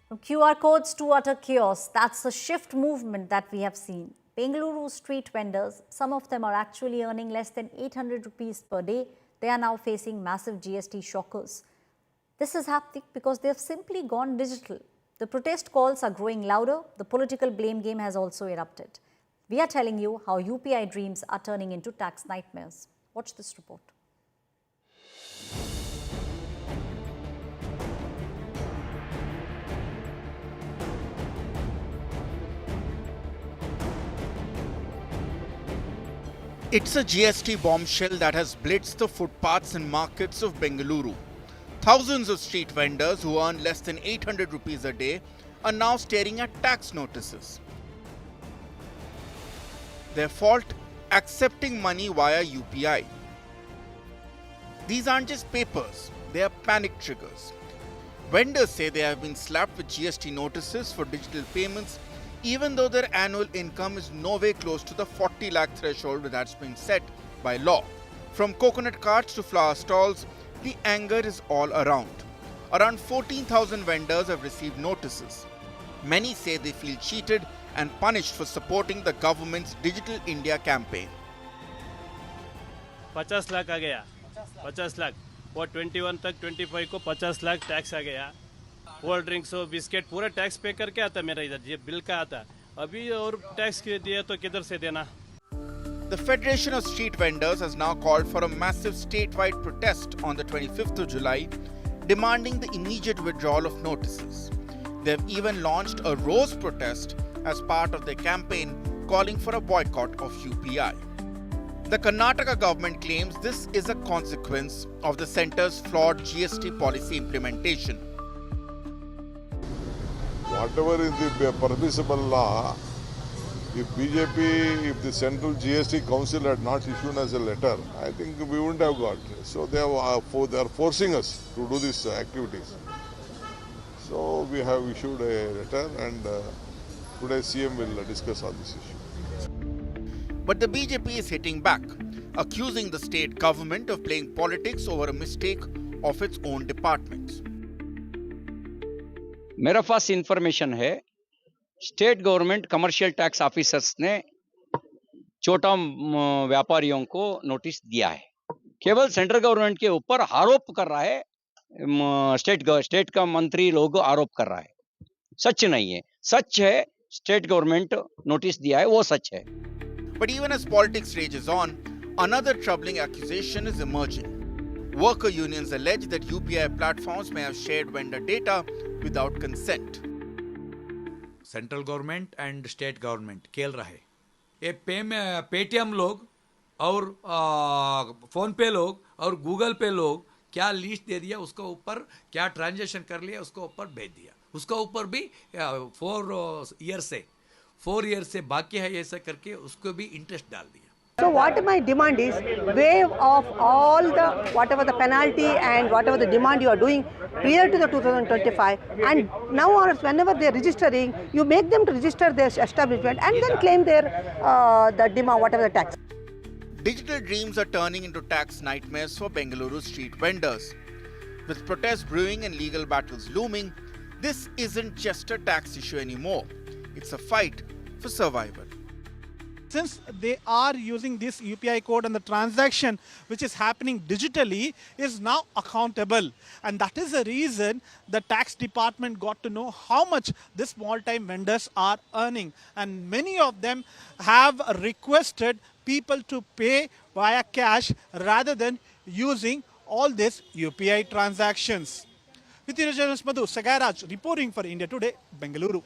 From QR codes to utter chaos, that's a shift movement that we have seen. Bengaluru street vendors, some of them are actually earning less than 800 rupees per day. They are now facing massive GST shockers. This is happening because they have simply gone digital. The protest calls are growing louder. The political blame game has also erupted. We are telling you how UPI dreams are turning into tax nightmares. Watch this report. It's a GST bombshell that has blitzed the footpaths and markets of Bengaluru. Thousands of street vendors who earn less than 800 rupees a day are now staring at tax notices. Their fault? Accepting money via UPI. These aren't just papers, they are panic triggers. Vendors say they have been slapped with GST notices for digital payments, even though their annual income is nowhere close to the 40 lakh threshold that's been set by law. From coconut carts to flower stalls, the anger is all around. Around 14,000 vendors have received notices. Many say they feel cheated and punished for supporting the government's Digital India campaign. 50 lakh आ गया 50 लाख वो 21 तक 25 को 50 lakh tax आ गया cold drinks और biscuit पूरा tax पे करके आता मेरा इधर ये बिल का आता अभी और टैक्स दिया तो किधर से देना. The Federation of Street Vendors has now called for a massive statewide protest on the 25th of July, demanding the immediate withdrawal of notices. They have even launched a rose protest as part of their campaign calling for a boycott of UPI. The Karnataka government claims this is a consequence of the centre's flawed GST policy implementation. Whatever is the permissible law, if BJP, if the Central GST Council had not issued us a letter, I think we wouldn't have got it. So they are forcing us to do these activities. So we have issued a letter and today CM will discuss on this issue. But the BJP is hitting back, accusing the state government of playing politics over a mistake of its own departments. मेरे पास information है state government commercial tax officers ने छोटा व्यापारियों को notice दिया है. केवल central government के ऊपर आरोप कर रहा है. स्टेट का मंत्री लोग आरोप कर रहा है. सच नहीं है. सच है स्टेट गवर्नमेंट नोटिस दिया है वो सच है. But even as politics rages on, another troubling accusation is emerging. Worker unions allege that UPI platforms may have shared vendor data without consent. Central government and state government खेल रहा है. ये Paytm लोग और फोन पे लोग और Google पे लोग क्या लिस्ट दे दिया उसके ऊपर क्या ट्रांजैक्शन कर लिया उसके ऊपर भेज दिया. उसका ऊपर भी 4 ईयर से बाकी है ऐसा करके उसको भी इंटरेस्ट डाल दिया. So what my demand is, waive off all the whatever the penalty and whatever the demand you are doing prior to the 2025, and now or whenever they are registering, you make them to register their establishment and then claim their the demand whatever the tax. Digital dreams are turning into tax nightmares for Bengaluru street vendors. With protests brewing and legal battles looming, this isn't just a tax issue anymore. It's a fight for survival. Since they are using this UPI code and the transaction which is happening digitally is now accountable, and that is the reason the tax department got to know how much these small time vendors are earning, and many of them have requested people to pay via cash rather than using all these UPI transactions. With journalist Madhu Sagaraj reporting for India Today, Bengaluru.